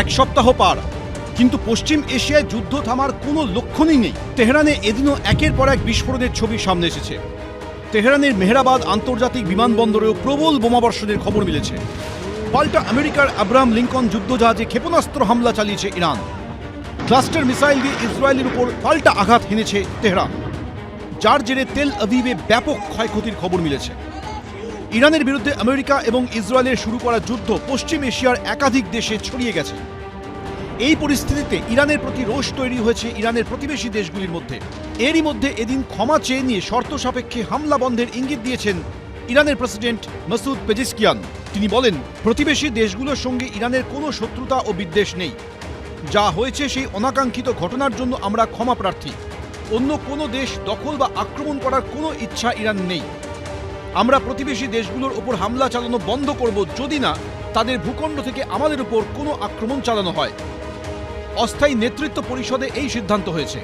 এক সপ্তাহ পার, কিন্তু পশ্চিম এশিয়ায় যুদ্ধ থামার কোনো লক্ষণই নেই। তেহরানে এদিনও একের পর এক বিস্ফোরণের ছবি সামনে এসেছে। তেহরানের মেহরাবাদ আন্তর্জাতিক বিমানবন্দরেও প্রবল বোমাবর্ষণের খবর মিলেছে। পাল্টা আমেরিকার আব্রাহাম লিঙ্কন যুদ্ধজাহাজে ক্ষেপণাস্ত্র হামলা চালিয়েছে ইরান। ক্লাস্টার মিসাইল দিয়ে ইসরায়েলের উপর পাল্টা আঘাত হেনেছে তেহরান, যার জেরে তেল আভিভে ব্যাপক ক্ষয়ক্ষতির খবর মিলেছে। ইরানের বিরুদ্ধে আমেরিকা এবং ইসরায়েলের শুরু করা যুদ্ধ পশ্চিম এশিয়ার একাধিক দেশে ছড়িয়ে গেছে। এই পরিস্থিতিতে ইরানের প্রতি রোষ তৈরি হয়েছে ইরানের প্রতিবেশী দেশগুলির মধ্যে। এরই মধ্যে এদিন ক্ষমা চেয়ে নিয়ে শর্ত সাপেক্ষে হামলা বন্ধের ইঙ্গিত দিয়েছেন ইরানের প্রেসিডেন্ট মাসুদ পেজেশকিয়ান। তিনি বলেন, প্রতিবেশী দেশগুলোর সঙ্গে ইরানের কোনো শত্রুতা ও বিদ্বেষ নেই। যা হয়েছে সেই অনাকাঙ্ক্ষিত ঘটনার জন্য আমরা ক্ষমা প্রার্থী। অন্য কোনো দেশ দখল বা আক্রমণ করার কোনো ইচ্ছা ইরান নেই। আমরা প্রতিবেশী দেশগুলোর ওপর হামলা চালানো বন্ধ করব যদি না তাদের ভূখণ্ড থেকে আমাদের উপর কোনো আক্রমণ চালানো হয়। অস্থায়ী নেতৃত্ব পরিষদে এই সিদ্ধান্ত হয়েছে।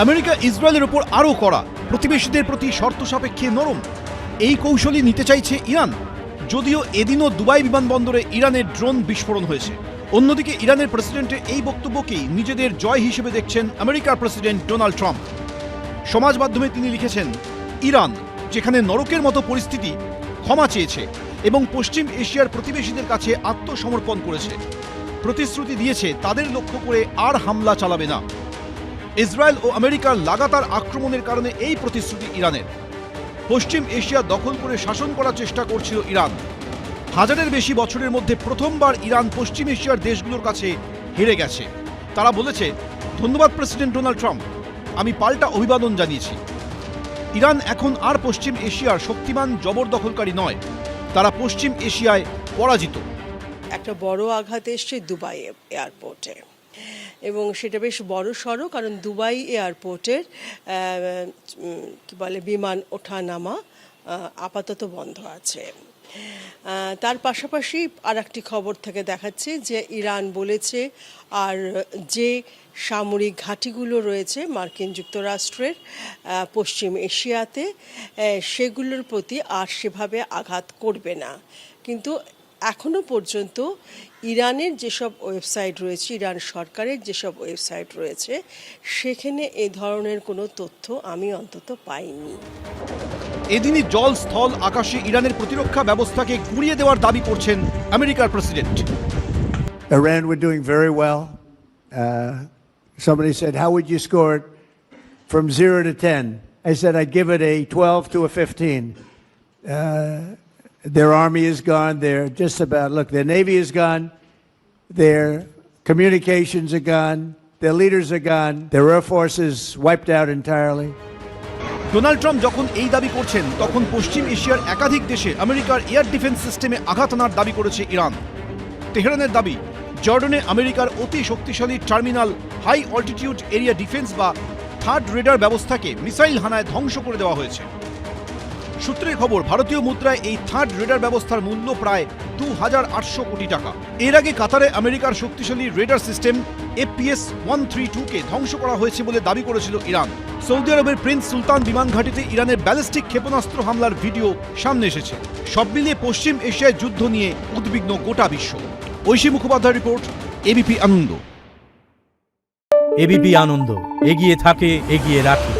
আমেরিকা ইসরায়েলের ওপর আরও কড়া, প্রতিবেশীদের প্রতি শর্ত সাপেক্ষে নরম, এই কৌশলই নিতে চাইছে ইরান। যদিও এদিনও দুবাই বিমানবন্দরে ইরানের ড্রোন বিস্ফোরণ হয়েছে। অন্যদিকে ইরানের প্রেসিডেন্টের এই বক্তব্যকেই নিজেদের জয় হিসেবে দেখছেন আমেরিকার প্রেসিডেন্ট ডোনাল্ড ট্রাম্প। সমাজ মাধ্যমে তিনি লিখেছেন, ইরান যেখানে নরকের মতো পরিস্থিতি ক্ষমা চেয়েছে এবং পশ্চিম এশিয়ার প্রতিবেশীদের কাছে আত্মসমর্পণ করেছে, প্রতিশ্রুতি দিয়েছে তাদের লক্ষ্য করে আর হামলা চালাবে না। ইসরায়েল ও আমেরিকার লাগাতার আক্রমণের কারণে এই প্রতিশ্রুতি ইরানের। পশ্চিম এশিয়া দখল করে শাসন করার চেষ্টা করছিল ইরান। হাজারের বেশি বছরের মধ্যে প্রথমবার ইরান পশ্চিম এশিয়ার দেশগুলোর কাছে হেরে গেছে। তারা বলেছে, ধন্যবাদ প্রেসিডেন্ট ডোনাল্ড ট্রাম্প, আমি পাল্টা অভিবাদন জানিয়েছি। ইরান এখন আর পশ্চিম এশিয়ার শক্তিমান জবরদখলকারী নয়, তারা পশ্চিম এশিয়ায় পরাজিত। একটা বড় আঘাত এসছে দুবাই এয়ারপোর্টে, এবং সেটা বেশ বড় সড়ো, কারণ দুবাই এয়ারপোর্টের কি বলে বিমান ওঠা নামা আপাতত বন্ধ আছে। তার পাশাপাশি আর একটি খবর থেকে দেখাচ্ছে যে ইরান বলেছে আর যে সামরিক ঘাঁটিগুলো রয়েছে মার্কিন যুক্তরাষ্ট্রের পশ্চিম এশিয়াতে, সেগুলোর প্রতি আর সেভাবে আঘাত করবে না। কিন্তু এখনো পর্যন্ত ইরানের যেসব ওয়েবসাইট রয়েছে, ইরান সরকারের যেসব ওয়েবসাইট রয়েছে, সেখানে এ ধরনের কোনো তথ্য আমি অন্তত পাইনি। এদিনই জল, স্থল, আকাশে ইরানের প্রতিরক্ষা ব্যবস্থাকে গুঁড়িয়ে দেওয়ার দাবি করছেন আমেরিকার president. Iran were doing very well. Somebody said, how would you score it from 0 to 10? I said, I'd give it a 12 to a 15. Their army is gone. They're just about, look, their navy is gone. Their communications are gone. Their leaders are gone. Their air force is wiped out entirely. Donald Trump যখন এই দাবি করছেন, তখন পশ্চিম এশিয়ার একাধিক দেশে আমেরিকার air defence সিস্টেমে আঘাত আনার দাবি করেছে ইরান। তেহরানের দাবি, জর্ডনে আমেরিকার অতি শক্তিশালী terminal high altitude area defence বা থার্ড রেডার ব্যবস্থাকে মিসাইল হানায় ধ্বংস করে দেওয়া হয়েছে। সূত্রের খবর, ভারতীয় মুদ্রায় এই থার্ড রেডার ব্যবস্থার মূল্য প্রায় 2800 কোটি টাকা। এর আগে কাতারে আমেরিকার শক্তিশালী রেডার সিস্টেম FPS-132কে ধ্বংস করা হয়েছে বলে দাবি করেছিল ইরান। সৌদি আরবের প্রিন্স সুলতান বিমান ঘাঁটিতে ইরানের ব্যালিস্টিক ক্ষেপণাস্ত্র হামলার ভিডিও সামনে এসেছে। সব মিলিয়ে পশ্চিম এশিয়ায় যুদ্ধ নিয়ে উদ্বিগ্ন গোটা বিশ্ব। ঐশী মুখোপাধ্যায় রিপোর্ট, এবিপি আনন্দ। এবিপি আনন্দ, এগিয়ে থাকে, এগিয়ে রাখে।